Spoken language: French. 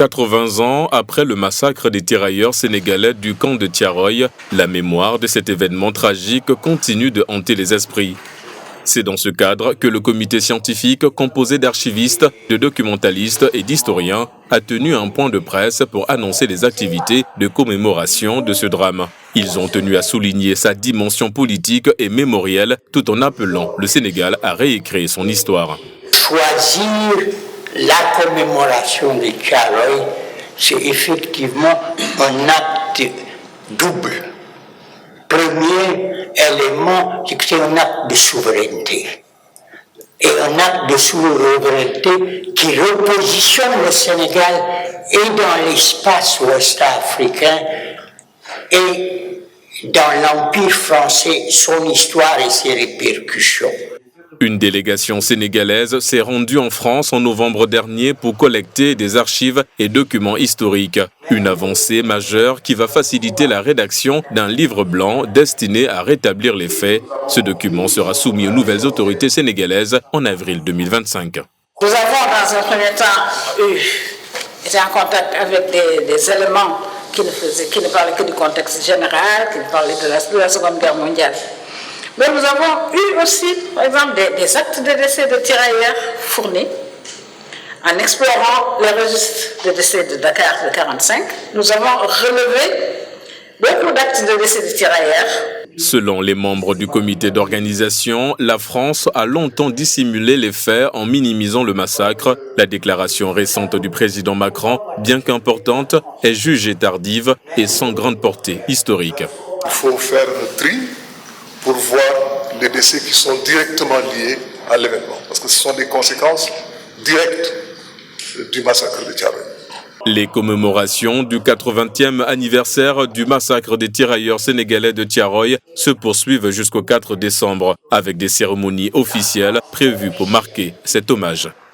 80 ans après le massacre des tirailleurs sénégalais du camp de Thiaroye, la mémoire de cet événement tragique continue de hanter les esprits. C'est dans ce cadre que le comité scientifique, composé d'archivistes, de documentalistes et d'historiens, a tenu un point de presse pour annoncer les activités de commémoration de ce drame. Ils ont tenu à souligner sa dimension politique et mémorielle tout en appelant le Sénégal à réécrire son histoire. Choisir la commémoration de Thiaroye, c'est effectivement un acte double. Premier élément, c'est que c'est un acte de souveraineté. Et un acte de souveraineté qui repositionne le Sénégal et dans l'espace ouest africain et dans l'Empire français, son histoire et ses répercussions. Une délégation sénégalaise s'est rendue en France en novembre dernier pour collecter des archives et documents historiques. Une avancée majeure qui va faciliter la rédaction d'un livre blanc destiné à rétablir les faits. Ce document sera soumis aux nouvelles autorités sénégalaises en avril 2025. Nous avons dans un premier temps été en contact avec des éléments qui ne parlaient que du contexte général, qui parlaient de la Seconde Guerre mondiale. Mais nous avons eu aussi, par exemple, des actes de décès de tirailleurs fournis. En explorant les registres de décès de Dakar de 1945, nous avons relevé beaucoup d'actes de décès de tirailleurs. Selon les membres du comité d'organisation, la France a longtemps dissimulé les faits en minimisant le massacre. La déclaration récente du président Macron, bien qu'importante, est jugée tardive et sans grande portée historique. Il faut faire le tri pour voir les décès qui sont directement liés à l'événement, parce que ce sont des conséquences directes du massacre de Thiaroye. Les commémorations du 80e anniversaire du massacre des tirailleurs sénégalais de Thiaroye se poursuivent jusqu'au 4 décembre, avec des cérémonies officielles prévues pour marquer cet hommage.